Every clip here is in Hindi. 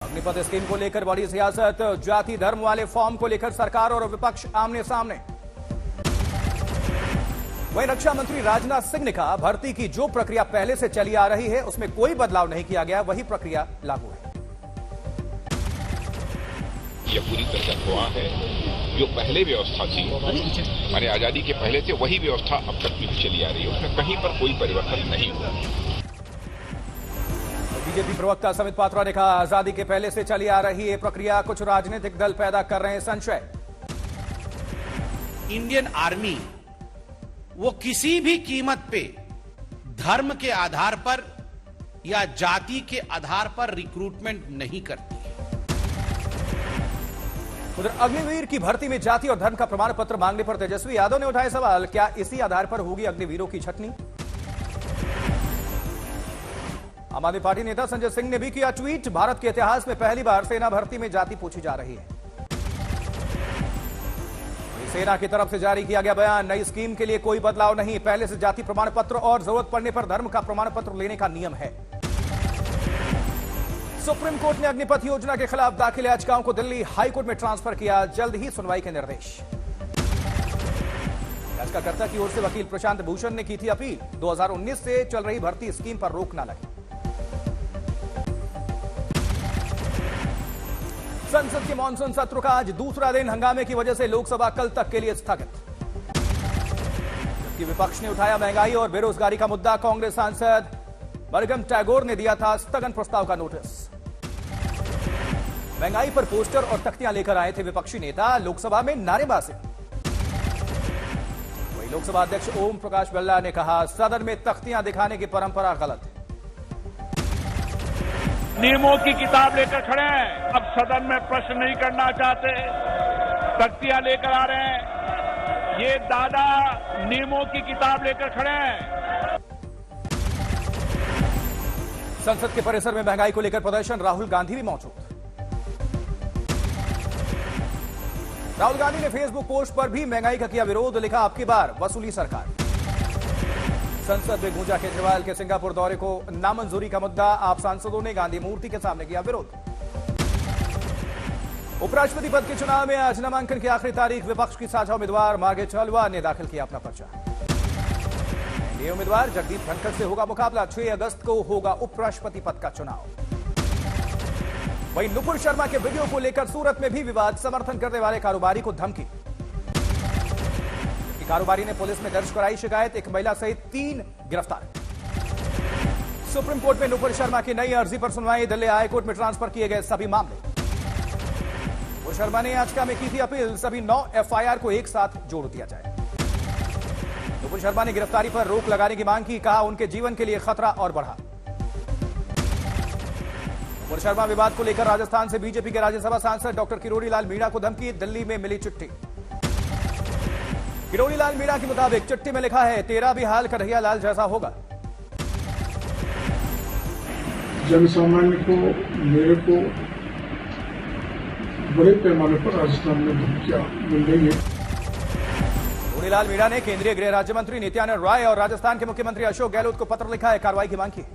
अग्निपथ स्कीम को लेकर बड़ी सियासत, जाति धर्म वाले फॉर्म को लेकर सरकार और विपक्ष आमने सामने। वहीं रक्षा मंत्री राजनाथ सिंह ने कहा, भर्ती की जो प्रक्रिया पहले से चली आ रही है उसमें कोई बदलाव नहीं किया गया, वही प्रक्रिया लागू है। यह पूरी तरह हुआ है जो पहले व्यवस्था थी हमारे आजादी के पहले से, वही व्यवस्था अब तक भी चली आ रही है, उसमें कहीं पर कोई परिवर्तन नहीं हुआ। बीजेपी प्रवक्ता समित पात्रा ने कहा, आजादी के पहले से चली आ रही ये प्रक्रिया कुछ राजनीतिक दल पैदा कर रहे हैं संशय। इंडियन आर्मी वो किसी भी कीमत पे धर्म के आधार पर या जाति के आधार पर रिक्रूटमेंट नहीं करती। उधर अग्निवीर की भर्ती में जाति और धर्म का प्रमाण पत्र मांगने पर तेजस्वी यादव ने उठाए सवाल, क्या इसी आधार पर होगी अग्निवीरों की छटनी? आम आदमी पार्टी नेता संजय सिंह ने भी किया ट्वीट, भारत के इतिहास में पहली बार सेना भर्ती में जाति पूछी जा रही है। सेना की तरफ से जारी किया गया बयान, नई स्कीम के लिए कोई बदलाव नहीं, पहले से जाति प्रमाण पत्र और जरूरत पड़ने पर धर्म का प्रमाण पत्र लेने का नियम है। सुप्रीम कोर्ट ने अग्निपथ योजना के खिलाफ दाखिल याचिकाओं को दिल्ली हाईकोर्ट में ट्रांसफर किया, जल्द ही सुनवाई के निर्देश। याचिकाकर्ता की ओर से वकील प्रशांत भूषण ने की थी अपील, 2019 से चल रही भर्ती स्कीम पर रोक न लगे। संसद के मानसून सत्र का आज दूसरा दिन हंगामे की वजह से लोकसभा कल तक के लिए स्थगित, जबकि विपक्ष ने उठाया महंगाई और बेरोजगारी का मुद्दा। कांग्रेस सांसद बरगम टैगोर ने दिया था स्थगन प्रस्ताव का नोटिस। महंगाई पर पोस्टर और तख्तियां लेकर आए थे विपक्षी नेता, लोकसभा में नारेबाजी। वहीं लोकसभा अध्यक्ष ओम प्रकाश बल्ला ने कहा, सदन में तख्तियां दिखाने की परंपरा गलत है। नियमों की किताब लेकर खड़े हैं, अब सदन में प्रश्न नहीं करना चाहते, तख्तियां लेकर आ रहे हैं। ये दादा नियमों की किताब लेकर खड़े हैं। संसद के परिसर में महंगाई को लेकर प्रदर्शन, राहुल गांधी भी मौजूद। राहुल गांधी ने फेसबुक पोस्ट पर भी महंगाई का किया विरोध, लिखा, अब की बार वसूली सरकार। संसद में गूंजा केजरीवाल के सिंगापुर दौरे को नामंजूरी का मुद्दा, आप सांसदों ने गांधी मूर्ति के सामने किया विरोध। उपराष्ट्रपति पद के चुनाव में आज नामांकन की आखिरी तारीख, विपक्ष की साझा उम्मीदवार मार्गरेट चलवा ने दाखिल किया अपना पर्चा। एनडीए उम्मीदवार जगदीप धनखड़ से होगा मुकाबला, 6 अगस्त को होगा उपराष्ट्रपति पद का चुनाव। वहीं नुपुर शर्मा के वीडियो को लेकर सूरत में भी विवाद, समर्थन करने वाले कारोबारी को धमकी। कारोबारी ने पुलिस में दर्ज कराई शिकायत, एक महिला सहित 3 गिरफ्तार। सुप्रीम कोर्ट में नुपुर शर्मा की नई अर्जी पर सुनवाई, दिल्ली हाईकोर्ट में ट्रांसफर किए गए सभी मामले। नुपुर शर्मा ने याचिका में की थी अपील, सभी 9 एफआईआर को एक साथ जोड़ दिया जाए। नुपुर शर्मा ने गिरफ्तारी पर रोक लगाने की मांग की, कहा उनके जीवन के लिए खतरा और बढ़ा। नुपुर शर्मा विवाद को लेकर राजस्थान से बीजेपी के राज्यसभा सांसद डॉक्टर किरोड़ी लाल मीणा को धमकी, दिल्ली में मिली चिट्ठी। किरोड़ी लाल मीणा के मुताबिक चिट्ठी में लिखा है, तेरा भी हाल कन्हैया लाल जैसा होगा। जनसामान्य को, मेरे को बड़े पैमाने पर राजस्थान में धमकियां मिल रही है। किरोड़ी लाल मीणा ने केंद्रीय गृह राज्य मंत्री नित्यानंद राय और राजस्थान के मुख्यमंत्री अशोक गहलोत को पत्र लिखा है, कार्रवाई की मांग की।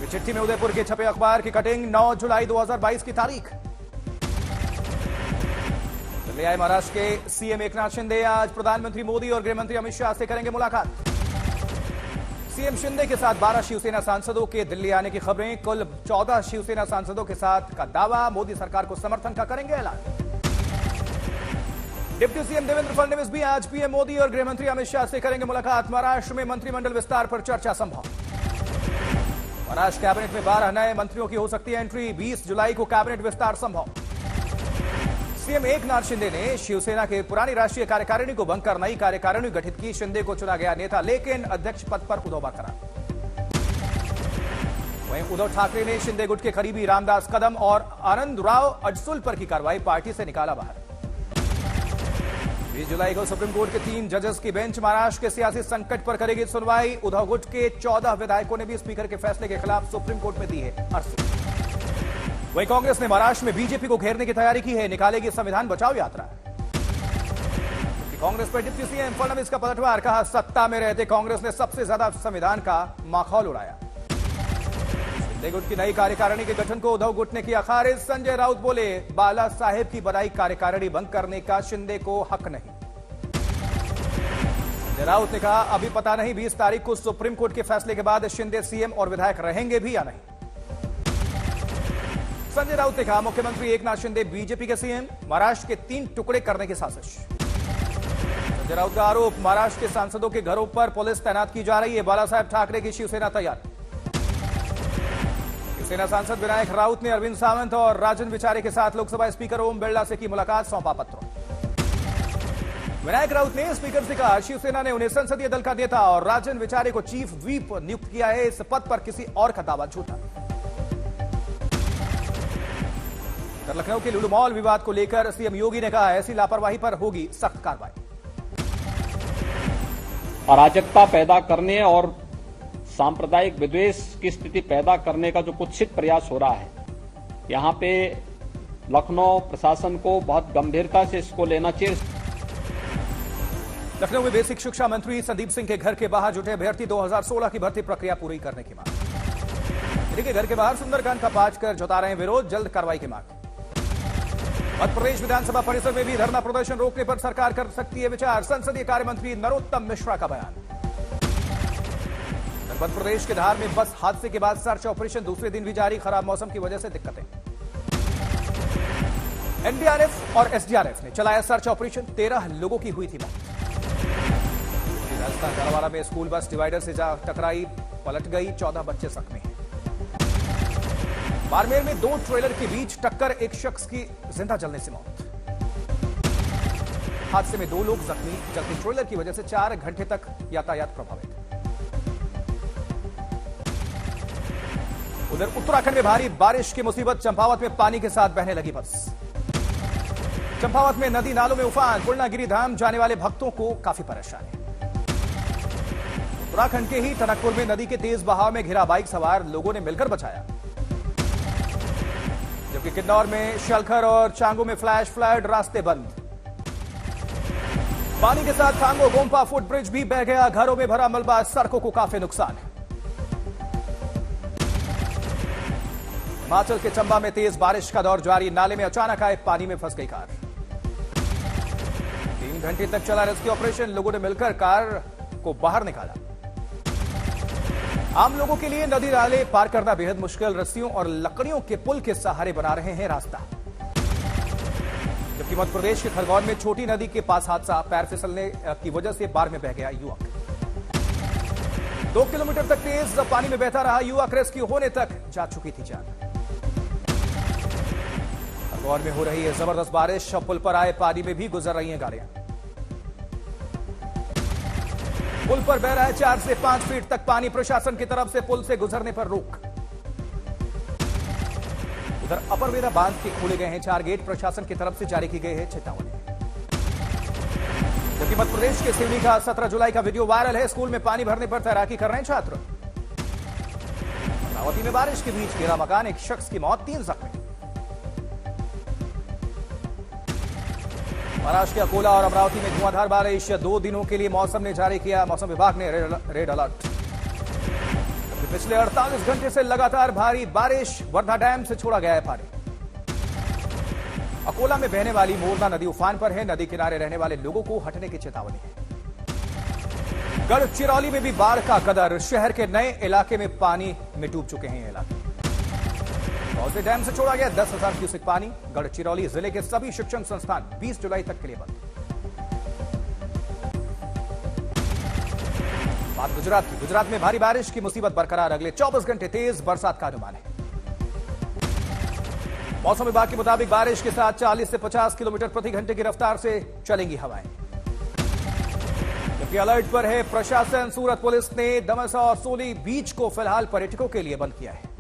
चिट्ठी में उदयपुर के छपे अखबार की कटिंग, 9 जुलाई 2022 की तारीख। ले आए महाराष्ट्र के सीएम एकनाथ शिंदे, आज प्रधानमंत्री मोदी और गृहमंत्री अमित शाह से करेंगे मुलाकात। सीएम शिंदे के साथ 12 शिवसेना सांसदों के दिल्ली आने की खबरें, कुल 14 शिवसेना सांसदों के साथ का दावा, मोदी सरकार को समर्थन का करेंगे ऐलान। डिप्टी सीएम देवेंद्र फडणवीस भी आज पीएम मोदी और गृहमंत्री अमित शाह से करेंगे मुलाकात, महाराष्ट्र में मंत्रिमंडल विस्तार पर चर्चा संभव। महाराष्ट्र कैबिनेट में 12 नए मंत्रियों की हो सकती है एंट्री, 20 जुलाई को कैबिनेट विस्तार संभव। सीएम एकनाथ शिंदे ने शिवसेना के पुरानी राष्ट्रीय कार्यकारिणी को भंग कर नई कार्यकारिणी गठित की, शिंदे को चुना गया नेता, लेकिन अध्यक्ष पद पर उद्धव बरकरार। वहीं उद्धव ठाकरे ने शिंदे गुट के करीबी रामदास कदम और आनंद राव अडसुल पर की कार्रवाई, पार्टी से निकाला बाहर। 20 जुलाई को सुप्रीम कोर्ट के 3 जजेस की बेंच महाराष्ट्र के सियासी संकट पर करेगी सुनवाई, उद्धव गुट के 14 विधायकों ने भी स्पीकर के फैसले के खिलाफ सुप्रीम कोर्ट में दी है अर्जी। वहीं कांग्रेस ने महाराष्ट्र में बीजेपी को घेरने की तैयारी की है, निकालेगी संविधान बचाओ यात्रा। कांग्रेस पर डिप्टी सीएम फडणवीस का पलटवार, कहा सत्ता में रहते कांग्रेस ने सबसे ज्यादा संविधान का माखौल उड़ाया। संजय गुट की नई कार्यकारिणी के गठन को उद्धव गुट ने किया खारिज। संजय राउत बोले, बाला साहेब की बनाई कार्यकारिणी भंग करने का शिंदे को हक नहीं। संजय राउत ने कहा, अभी पता नहीं 20 तारीख को सुप्रीम कोर्ट के फैसले के बाद शिंदे सीएम और विधायक रहेंगे भी या नहीं। संजय राउत ने कहा, मुख्यमंत्री एकनाथ शिंदे बीजेपी के सीएम, महाराष्ट्र के 3 टुकड़े करने की साजिश। संजय राउत का आरोप, महाराष्ट्र के सांसदों के घरों पर पुलिस तैनात की जा रही है। बाला साहेब ठाकरे की शिवसेना तैयार। शिवसेना सांसद विनायक राउत ने अरविंद सावंत और राजन विचारे के साथ लोकसभा स्पीकर ओम बिरला से की मुलाकात, सौंपा पत्र। विनायक राउत ने स्पीकर से कहा, शिवसेना ने उन्हें संसदीय दल का नेता और राजन विचारे को चीफ व्हिप नियुक्त किया है। इस पद पर किसी और का दावा झूठा। लखनऊ के लुलु मॉल विवाद को लेकर सीएम योगी ने कहा, ऐसी लापरवाही पर होगी सख्त कार्रवाई। अराजकता पैदा करने और सांप्रदायिक विद्वेष की स्थिति पैदा करने का जो कुत्सित प्रयास हो रहा है, यहां पे लखनऊ प्रशासन को बहुत गंभीरता से इसको लेना चाहिए। लखनऊ में बेसिक शिक्षा मंत्री संदीप सिंह के घर के बाहर जुटे अभ्यर्थी 2016 की भर्ती प्रक्रिया पूरी करने की मांग। के घर के बाहर सुंदरकांड का पांच कर जता रहे हैं विरोध, जल्द कार्रवाई की मांग। मध्य प्रदेश विधानसभा परिसर में भी धरना प्रदर्शन रोकने पर सरकार कर सकती है विचार, संसदीय कार्य मंत्री नरोत्तम मिश्रा का बयान। मध्य प्रदेश के धार में बस हादसे के बाद सर्च ऑपरेशन दूसरे दिन भी जारी, खराब मौसम की वजह से दिक्कतें। एनडीआरएफ और एसडीआरएफ ने चलाया सर्च ऑपरेशन, 13 लोगों की हुई थी मौत। राजस्थान झालावाड़ में स्कूल बस डिवाइडर से जा टकराई, पलट गई, 14 बच्चे जख्मी हैं। बाड़मेर में 2 ट्रेलर के बीच टक्कर, एक शख्स की जिंदा जलने से मौत। हादसे में 2 लोग जख्मी, जलते ट्रेलर की वजह से 4 घंटे तक यातायात प्रभावित। उधर उत्तराखंड में भारी बारिश की मुसीबत, चंपावत में पानी के साथ बहने लगी बस। चंपावत में नदी नालों में उफान, पूर्णागिरी धाम जाने वाले भक्तों को काफी परेशानी। उत्तराखंड के ही टनकपुर में नदी के तेज बहाव में घिरा बाइक सवार लोगों ने मिलकर बचाया, जबकि किन्नौर में शलखर और चांगू में फ्लैश फ्लड, रास्ते बंद। पानी के साथ खांगो गोम्पा फुटब्रिज भी बह गया, घरों में भरा मलबा, सड़कों को काफी नुकसान। हिमाचल के चंबा में तेज बारिश का दौर जारी, नाले में अचानक आए पानी में फंस गई कार। 3 घंटे तक चला रेस्क्यू ऑपरेशन, लोगों ने मिलकर कार को बाहर निकाला। आम लोगों के लिए नदी नाले पार करना बेहद मुश्किल, रस्सियों और लकड़ियों के पुल के सहारे बना रहे हैं रास्ता। जबकि मध्य प्रदेश के खरगोन में छोटी नदी के पास हादसा, पैर फिसलने की वजह से बाढ़ में बह गया युवक। 2 किलोमीटर तक तेज पानी में बहता रहा युवक, रेस्क्यू होने तक जा चुकी थी जान। खरगोन में हो रही है जबरदस्त बारिश, पुल पर आए पानी में भी गुजर रही हैं गाड़ियां। पुल पर बह रहा है 4 से 5 फीट तक पानी, प्रशासन की तरफ से पुल से गुजरने पर रोक। उधर अपर वेरा बांध के खोले गए हैं 4 गेट, प्रशासन की तरफ से जारी की गई है चेतावनी। जबकि मध्य प्रदेश के सिवनी का 17 जुलाई का वीडियो वायरल है, स्कूल में पानी भरने पर तैराकी कर रहे हैं छात्र। अमरावती में बारिश के बीच गिरा मकान, एक शख्स की मौत, 3 जख्मी। महाराष्ट्र के अकोला और अमरावती में धुआंधार बारिश, 2 दिनों के लिए मौसम ने जारी किया, मौसम विभाग ने रेड अलर्ट। पिछले 48 घंटे से लगातार भारी बारिश, वर्धा डैम से छोड़ा गया है पानी। अकोला में बहने वाली मोरना नदी उफान पर है, नदी किनारे रहने वाले लोगों को हटने की चेतावनी है। गढ़चिरौली में भी बाढ़ का कदर, शहर के नए इलाके में पानी में डूब चुके हैं ये इलाके। कौसे डैम से छोड़ा गया 10,000 क्यूसेक पानी, गढ़चिरौली जिले के सभी शिक्षण संस्थान 20 जुलाई तक के लिए बंद। बात गुजरात की, गुजरात में भारी बारिश की मुसीबत बरकरार, अगले 24 घंटे तेज बरसात का अनुमान है। मौसम विभाग के मुताबिक बारिश के साथ 40 से 50 किलोमीटर प्रति घंटे की रफ्तार से चलेंगी हवाएं। जबकि अलर्ट पर है प्रशासन, सूरत पुलिस ने दमसा और सोली बीच को फिलहाल पर्यटकों के लिए बंद किया है।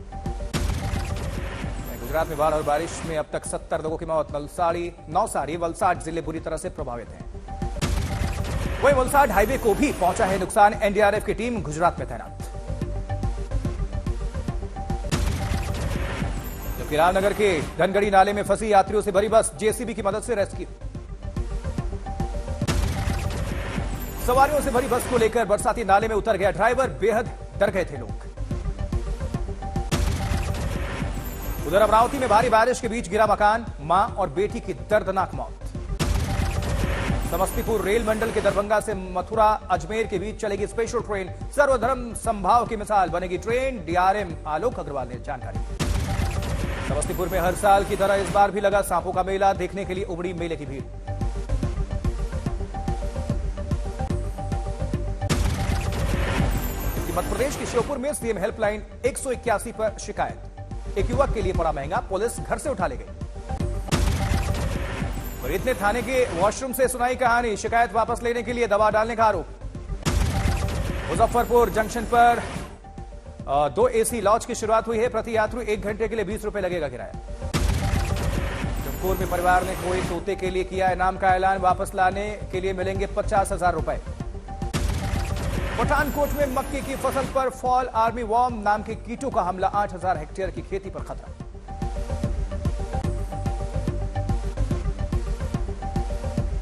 गुजरात में बाढ़ और बारिश में अब तक 70 लोगों की मौत, नवसारी वलसाड जिले बुरी तरह से प्रभावित हैं। वहीं वलसाड हाईवे को भी पहुंचा है नुकसान, एनडीआरएफ की टीम गुजरात में तैनात। जबकि रामनगर के धनगढ़ी नाले में फंसी यात्रियों से भरी बस, जेसीबी की मदद से रेस्क्यू। सवारियों से भरी बस को लेकर बरसाती नाले में उतर गया ड्राइवर, बेहद डर गए थे लोग। उधर अमरावती में भारी बारिश के बीच गिरा मकान, मां और बेटी की दर्दनाक मौत। समस्तीपुर रेल मंडल के दरभंगा से मथुरा अजमेर के बीच चलेगी स्पेशल ट्रेन, सर्वधर्म समभाव की मिसाल बनेगी ट्रेन, डीआरएम आलोक अग्रवाल ने जानकारी दी। समस्तीपुर में हर साल की तरह इस बार भी लगा सांपों का मेला, देखने के लिए उमड़ी मेले की भीड़। मध्य प्रदेश के श्योपुर में सीएम हेल्पलाइन 181 पर शिकायत, एक युवक के लिए पड़ा महंगा, पुलिस घर से उठा ले गई। और इतने थाने के वॉशरूम से सुनाई कहानी, शिकायत वापस लेने के लिए दबा डालने का आरोप। मुजफ्फरपुर जंक्शन पर 2 एसी लॉज की शुरुआत हुई है, प्रति यात्री 1 घंटे के लिए 20 रुपए लगेगा किराया। जमशेदपुर में परिवार ने कोई तोते के लिए किया इनाम का ऐलान, वापस लाने के लिए मिलेंगे 50,000 रुपए। पठानकोट में मक्के की फसल पर फॉल आर्मी वॉर्म नाम के कीटों का हमला, 8,000 हेक्टेयर की खेती पर खतरा।